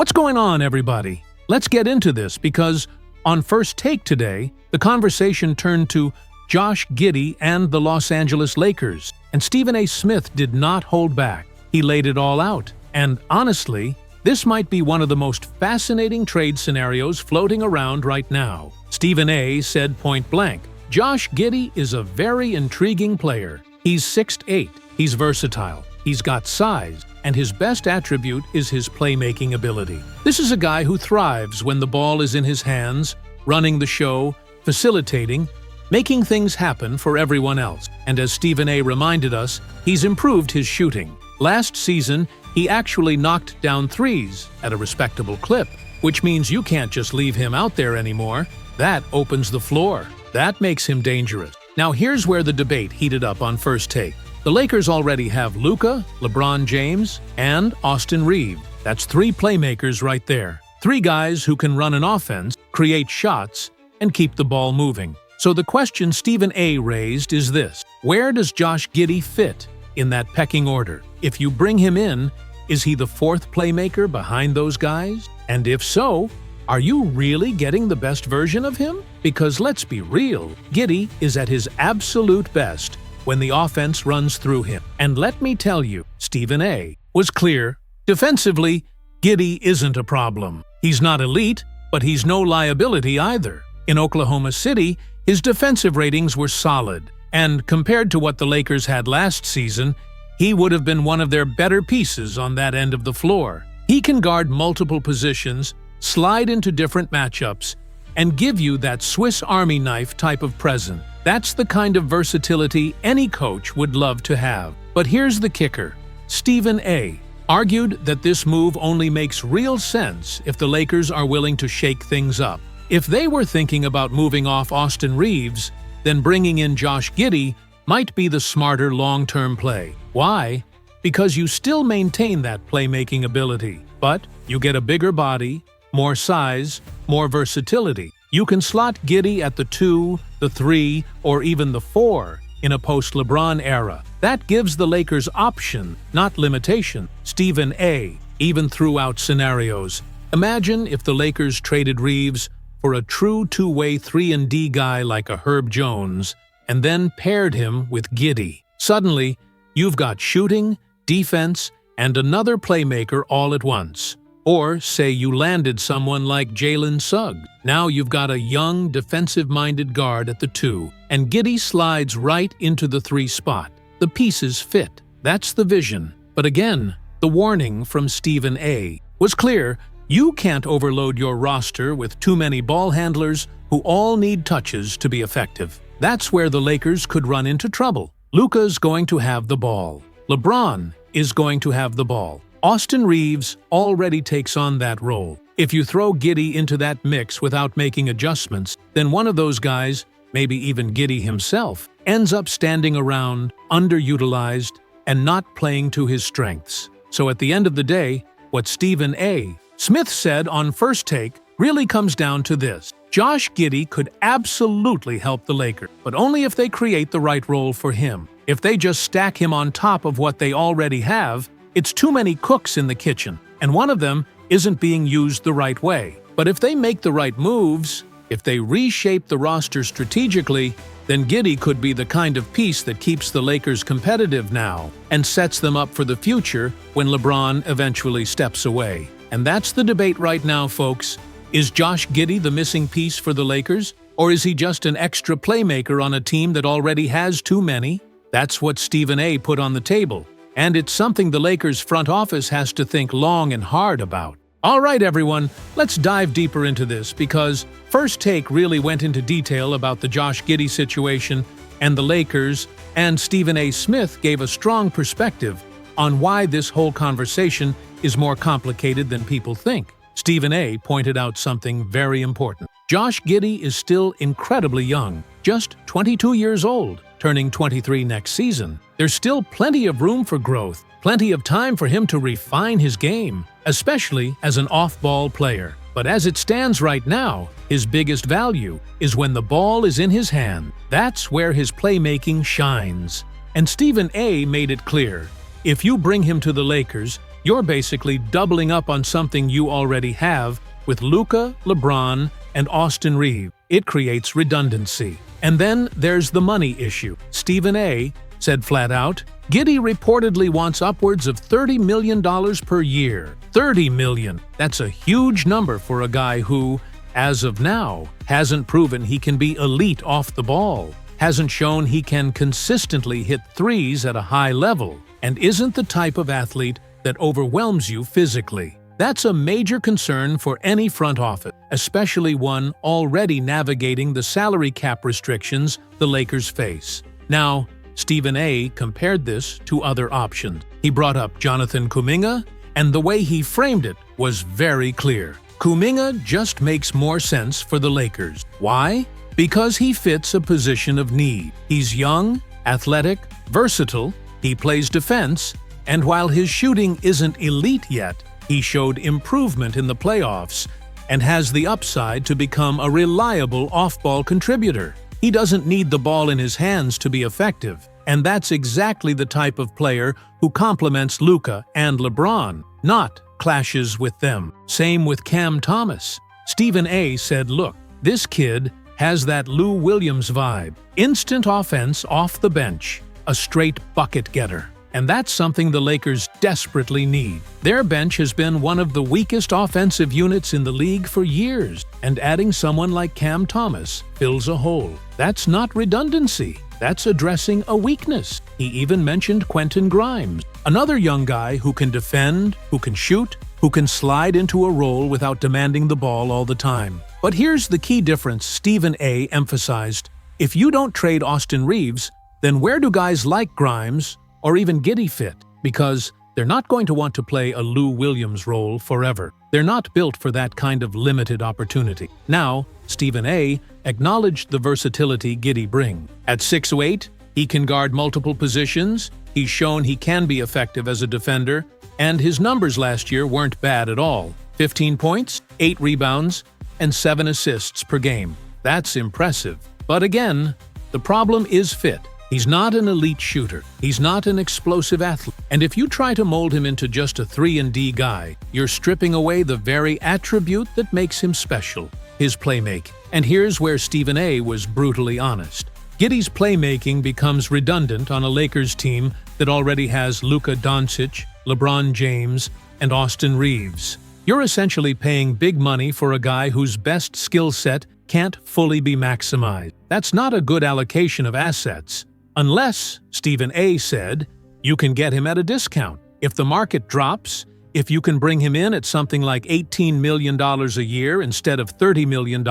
What's going on, everybody? Let's get into this because on First Take today, the conversation turned to Josh Giddy and the Los Angeles Lakers, and Stephen A. Smith did not hold back. He laid it all out, and honestly, this might be one of the most fascinating trade scenarios floating around right now. Stephen A. said point blank, Josh Giddy is a very intriguing player. He's 6'8", he's versatile, he's got size, and his best attribute is his playmaking ability. This is a guy who thrives when the ball is in his hands, running the show, facilitating, making things happen for everyone else. And as Stephen A. reminded us, he's improved his shooting. Last season, he actually knocked down threes at a respectable clip, which means you can't just leave him out there anymore. That opens the floor. That makes him dangerous. Now here's where the debate heated up on First Take. The Lakers already have Luka, LeBron James, and Austin Reeves. That's three playmakers right there. Three guys who can run an offense, create shots, and keep the ball moving. So the question Stephen A. raised is this: where does Josh Giddy fit in that pecking order? If you bring him in, is he the fourth playmaker behind those guys? And if so, are you really getting the best version of him? Because let's be real, Giddy is at his absolute best when the offense runs through him. And let me tell you, Stephen A. was clear. Defensively, Giddy isn't a problem. He's not elite, but he's no liability either. In Oklahoma City, his defensive ratings were solid, and compared to what the Lakers had last season, he would have been one of their better pieces on that end of the floor. He can guard multiple positions, slide into different matchups, and give you that Swiss Army knife type of presence. That's the kind of versatility any coach would love to have. But here's the kicker. Stephen A. argued that this move only makes real sense if the Lakers are willing to shake things up. If they were thinking about moving off Austin Reeves, then bringing in Josh Giddy might be the smarter long-term play. Why? Because you still maintain that playmaking ability, but you get a bigger body, more size, more versatility. You can slot Giddy at the 2, the 3, or even the 4 in a post-LeBron era. That gives the Lakers option, not limitation. Stephen A. even threw out scenarios. Imagine if the Lakers traded Reeves for a true two-way 3-and-D guy like a Herb Jones, and then paired him with Giddy. Suddenly, you've got shooting, defense, and another playmaker all at once. Or say you landed someone like Jalen Suggs. Now you've got a young, defensive-minded guard at the 2, and Giddy slides right into the 3 spot. The pieces fit. That's the vision. But again, the warning from Stephen A. was clear. You can't overload your roster with too many ball handlers who all need touches to be effective. That's where the Lakers could run into trouble. Luka's going to have the ball. LeBron is going to have the ball. Austin Reeves already takes on that role. If you throw Giddy into that mix without making adjustments, then one of those guys, maybe even Giddy himself, ends up standing around, underutilized, and not playing to his strengths. So at the end of the day, what Stephen A. Smith said on First Take really comes down to this. Josh Giddy could absolutely help the Lakers, but only if they create the right role for him. If they just stack him on top of what they already have, it's too many cooks in the kitchen, and one of them isn't being used the right way. But if they make the right moves, if they reshape the roster strategically, then Giddy could be the kind of piece that keeps the Lakers competitive now and sets them up for the future when LeBron eventually steps away. And that's the debate right now, folks. Is Josh Giddy the missing piece for the Lakers? Or is he just an extra playmaker on a team that already has too many? That's what Stephen A. put on the table. And it's something the Lakers front office has to think long and hard about. All right, everyone, let's dive deeper into this because First Take really went into detail about the Josh Giddy situation and the Lakers, and Stephen A. Smith gave a strong perspective on why this whole conversation is more complicated than people think. Stephen A. pointed out something very important. Josh Giddy is still incredibly young, just 22 years old, turning 23 next season. There's still plenty of room for growth, plenty of time for him to refine his game, especially as an off-ball player. But as it stands right now, his biggest value is when the ball is in his hand. That's where his playmaking shines. And Stephen A. made it clear, if you bring him to the Lakers, You're basically doubling up on something you already have with Luka, LeBron, and Austin Reeves. It creates redundancy. And then there's the money issue. Stephen A. said flat out, Giddy reportedly wants upwards of $30 million per year. $30 million! That's a huge number for a guy who, as of now, hasn't proven he can be elite off the ball, hasn't shown he can consistently hit threes at a high level, and isn't the type of athlete that overwhelms you physically. That's a major concern for any front office, especially one already navigating the salary cap restrictions the Lakers face. Now, Stephen A. compared this to other options. He brought up Jonathan Kuminga, and the way he framed it was very clear. Kuminga just makes more sense for the Lakers. Why? Because he fits a position of need. He's young, athletic, versatile, he plays defense, and while his shooting isn't elite yet, he showed improvement in the playoffs and has the upside to become a reliable off-ball contributor. He doesn't need the ball in his hands to be effective, and that's exactly the type of player who complements Luka and LeBron, not clashes with them. Same with Cam Thomas. Stephen A. said, look, this kid has that Lou Williams vibe. Instant offense off the bench, a straight bucket getter. And that's something the Lakers desperately need. Their bench has been one of the weakest offensive units in the league for years, and adding someone like Cam Thomas fills a hole. That's not redundancy. That's addressing a weakness. He even mentioned Quentin Grimes, another young guy who can defend, who can shoot, who can slide into a role without demanding the ball all the time. But here's the key difference Stephen A. emphasized. If you don't trade Austin Reeves, then where do guys like Grimes or even Giddy fit? Because they're not going to want to play a Lou Williams role forever. They're not built for that kind of limited opportunity. Now, Stephen A. acknowledged the versatility Giddy brings. At 6'8", he can guard multiple positions, he's shown he can be effective as a defender, and his numbers last year weren't bad at all. 15 points, 8 rebounds, and 7 assists per game. That's impressive. But again, the problem is fit. He's not an elite shooter. He's not an explosive athlete. And if you try to mold him into just a 3-and-D guy, you're stripping away the very attribute that makes him special, his playmaking. And here's where Stephen A. was brutally honest. Giddy's playmaking becomes redundant on a Lakers team that already has Luka Doncic, LeBron James, and Austin Reeves. You're essentially paying big money for a guy whose best skill set can't fully be maximized. That's not a good allocation of assets. Unless, Stephen A. said, you can get him at a discount. If the market drops, if you can bring him in at something like $18 million a year instead of $30 million,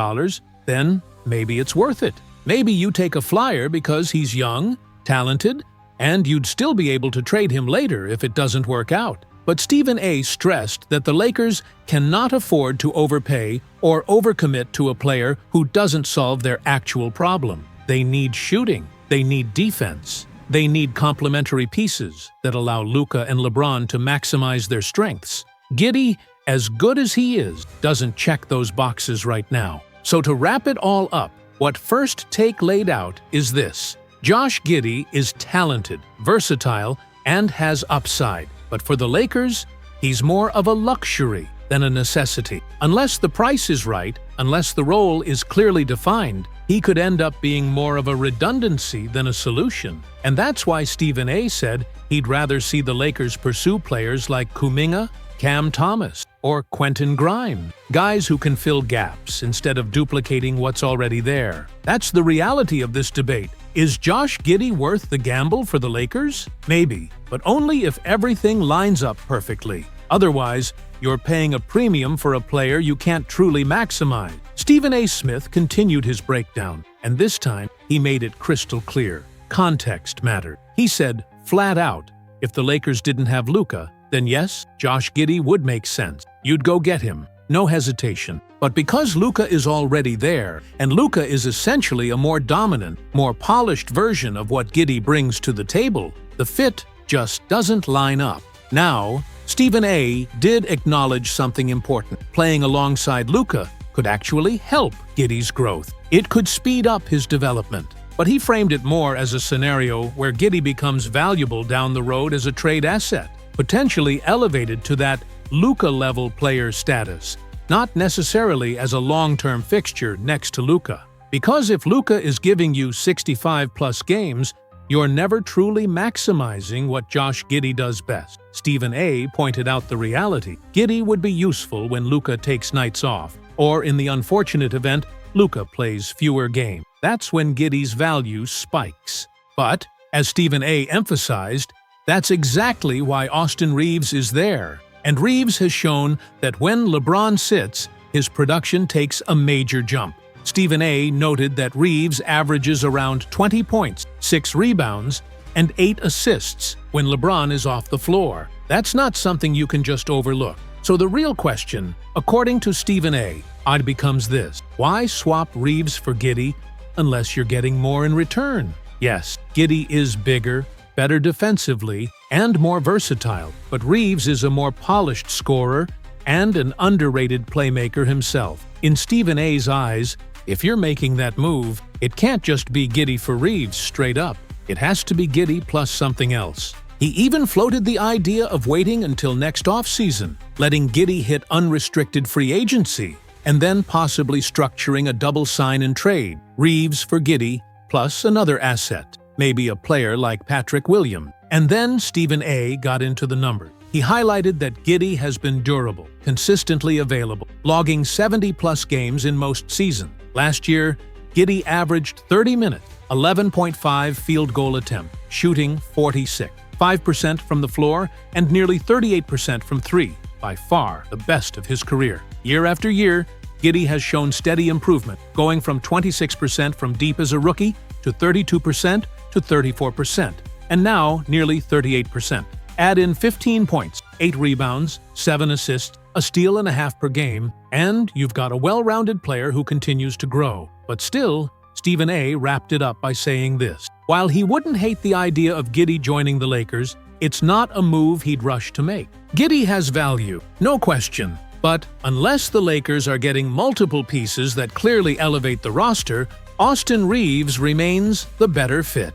then maybe it's worth it. Maybe you take a flyer because he's young, talented, and you'd still be able to trade him later if it doesn't work out. But Stephen A. stressed that the Lakers cannot afford to overpay or overcommit to a player who doesn't solve their actual problem. They need shooting. They need defense. They need complementary pieces that allow Luka and LeBron to maximize their strengths. Giddy, as good as he is, doesn't check those boxes right now. So to wrap it all up, what First Take laid out is this. Josh Giddy is talented, versatile, and has upside. But for the Lakers, he's more of a luxury than a necessity. Unless the price is right, unless the role is clearly defined, he could end up being more of a redundancy than a solution. And that's why Stephen A. said he'd rather see the Lakers pursue players like Kuminga, Cam Thomas, or Quentin Grimes, guys who can fill gaps instead of duplicating what's already there. That's the reality of this debate. Is Josh Giddy worth the gamble for the Lakers? Maybe, but only if everything lines up perfectly. Otherwise, you're paying a premium for a player you can't truly maximize. Stephen A. Smith continued his breakdown, and this time he made it crystal clear. Context mattered. He said, flat out, if the Lakers didn't have Luka, then yes, Josh Giddy would make sense. You'd go get him. No hesitation. But because Luka is already there, and Luka is essentially a more dominant, more polished version of what Giddy brings to the table, the fit just doesn't line up. Now, Stephen A. did acknowledge something important. Playing alongside Luka could actually help Giddy's growth. It could speed up his development. But he framed it more as a scenario where Giddy becomes valuable down the road as a trade asset, potentially elevated to that Luka-level player status, not necessarily as a long-term fixture next to Luka. Because if Luka is giving you 65-plus games, you're never truly maximizing what Josh Giddy does best. Stephen A. pointed out the reality. Giddy would be useful when Luka takes nights off, or in the unfortunate event, Luka plays fewer games. That's when Giddy's value spikes. But, as Stephen A. emphasized, that's exactly why Austin Reaves is there. And Reaves has shown that when LeBron sits, his production takes a major jump. Stephen A. noted that Reaves averages around 20 points, 6 rebounds, and 8 assists when LeBron is off the floor. That's not something you can just overlook. So the real question, according to Stephen A., becomes this: why swap Reaves for Giddy unless you're getting more in return? Yes, Giddy is bigger, better defensively, and more versatile, but Reaves is a more polished scorer and an underrated playmaker himself. In Stephen A.'s eyes, if you're making that move, it can't just be Giddy for Reaves straight up. It has to be Giddy plus something else. He even floated the idea of waiting until next offseason, letting Giddy hit unrestricted free agency, and then possibly structuring a double sign-and-trade, Reaves for Giddy plus another asset, maybe a player like Patrick Williams. And then Stephen A. got into the numbers. He highlighted that Giddy has been durable, consistently available, logging 70-plus games in most seasons. Last year, Giddy averaged 30 minutes, 11.5 field goal attempt, shooting 46, 5% from the floor, and nearly 38% from three, by far the best of his career. Year after year, Giddy has shown steady improvement, going from 26% from deep as a rookie to 32% to 34%, and now nearly 38%. Add in 15 points, 8 rebounds, 7 assists, a steal and a half per game, and you've got a well-rounded player who continues to grow. But still, Stephen A. wrapped it up by saying this: while he wouldn't hate the idea of Giddy joining the Lakers, it's not a move he'd rush to make. Giddy has value, no question, but unless the Lakers are getting multiple pieces that clearly elevate the roster, Austin Reaves remains the better fit.